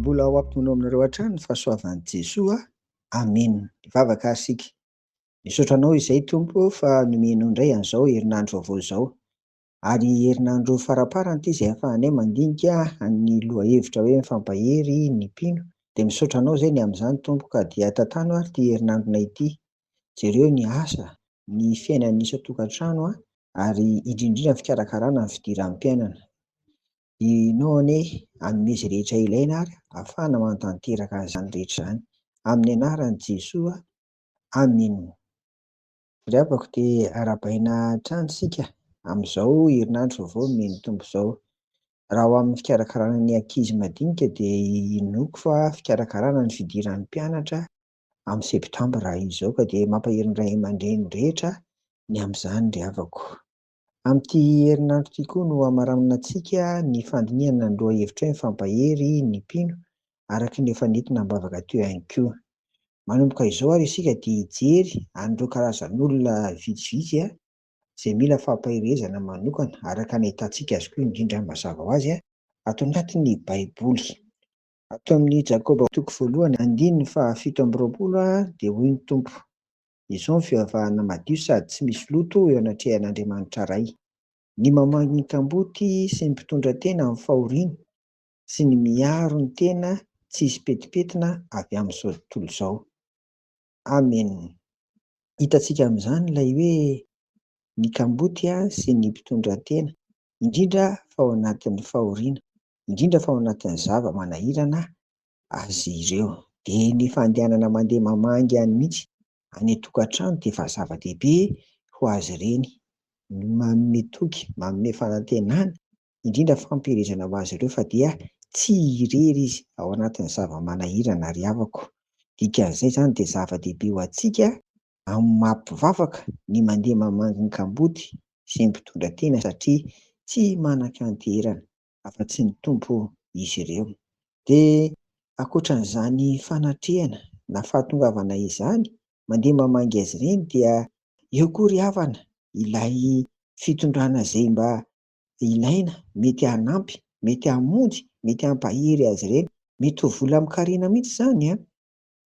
mbola ao ampotoana aminareo hatrany ny fahasoavan'i Jesoa. Amen. Mivavaka ary sika. Misaotra anao izay Tompo fa nomenao indray an'izao herinandro vaovao izao. Ary herinandro faraparany ity izay ahafahanay mandinika ny lohahevitra hoe mifampahery ny mpino. Dia misaotra anao izay ny amin'izany Tompo ka dia tantano ary ity herinandronay ity. Jereo ny asa, ny fiainan'ny isan-tokantrano ary indrindra ny fikarakarana ny fidiran'ny mpiainana. Inao anie hanome izay rehetra ilaina ary ahafahana mantanteraka an'izany rehetra izany. Amin'ny anaran'i Jesoa. Amen. Ry havako dia arabaina hatrany sika amin'izao herinandro vaovao nomeny Tompo izao. Raha ho amin'ny fikarakarana ny ankizy madinika dia inoako fa fikarakarana ny fidiran'ny mpianatra amin'ny septambra izao ka dia mampahery ny ray aman-dreny rehetra ny amin'izany ry havako. Amin'ity herinandro ity koa no hamaranana antsika ny fandiniana ny lohahevitra hoe mifampahery ny mpino araka ny efa nentina mibavaka teo ihany koa. Manomboka izao ary isika dia hijery an'ireo karazan'olona vitsivitsy izay mila fampaherezana manokana araka ny ahitantsika azy koa indrindra mazava ho azy ato anatin'ny Baiboly. Ato amin'ny Jakoba toko voalohany andininy faha 7 dia hoy ny Tompo: izao ny fivavahana madio sady tsy misy loto eo anatrehan'Andriamanitra iray. Ny mamaky ny kamboty sy ny mpitondra tena amin'ny fahoriana sy ny miaro ny tena tsy hisy petipetina avy amin'izao tontolo izao. Amen. Hitantsika amin'izany ilay hoe ny kamboty sy ny mpitondra tena indrindra fa ao anatin'ny fahoriana, indrindra fa ao anatin'ny zava-manahirana azy ireo. Dia ny fandehanana mandeha mamangy any mihitsy any an-tokantrano dia efa zava-dehibe ho azy ireny. Manome toky, manome fanantenana, indrindra fampiherezana ho azy ireo fa dia tsy hirery izy ao anatin'ny zava-manahirana ry havako. Dikan'izay izany dia zava-dehibe ho antsika amin'ny mampivavaka ny mandeha mamangy ny kamboty sy ny mpitondra tena satria tsy manan-kanterana afa-tsy ny Tompo izy ireo. Dia ankoatran'izany fanatrehana na fahatongavana izany mandeha mamangy azy ireny dia eo koa ry havana ilay fitondrana izay mba ilaina, mety hanampy, mety hamonjy, mety hampahery azy ireny, mety ho vola mikarena mihitsy izany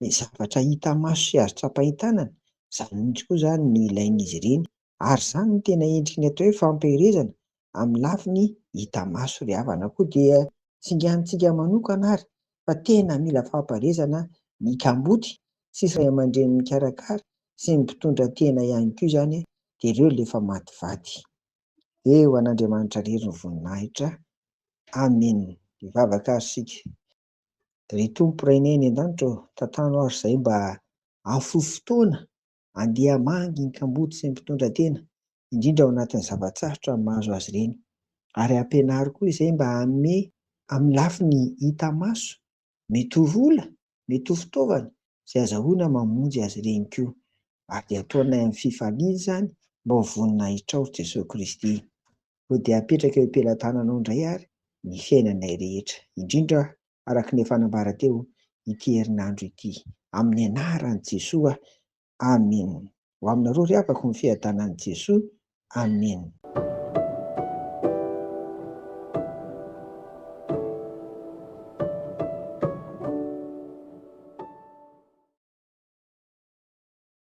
ny zavatra hita maso sy azo tsapahin-tanana. Izany mihitsy koa izany no ilain'izy ireny ary izany no tena endriky ny atao hoe fampiherezana amin'ny lafiny hita maso ry havana. Koa dia tsinganitsika manokana ary fa tena mila fampiherezana ny kamboty sy ray aman-dreny mikarakara sy ny mpitondra tena ihany koa izany dia ireo ilay efa mativady. Eo an'Andriamanitra irery ny voninahitra. Amen. Mivavaka ary sika. Ry Tompo Rainay eny an-danitra tantano ary izay mba hahafohy fotoana andeha hamangy ny kamboty sy ny mpitondra tena indrindra ao anatin'ny zavatsarotra ny mahazo azy ireny. Ary ampianary koa izay mba hanome amin'ny lafiny hita maso, mety ho vola, mety ho fitaovana izay azahoana mamonjy azy ireny koa. Ary ataonay amin'ny fifaliana izany mba ho voninahitra ao Jesosy Kristy. Koa dia apetraka eo am-pelantananao indray ary ny fiainanay rehetra, indrindra araka ny efa nanambara teo ity herinandro ity. Amin'ny anaran'i Jesoa. Amen. Ho aminareo ry havako ny fiadanan'i Jesoa. Amen.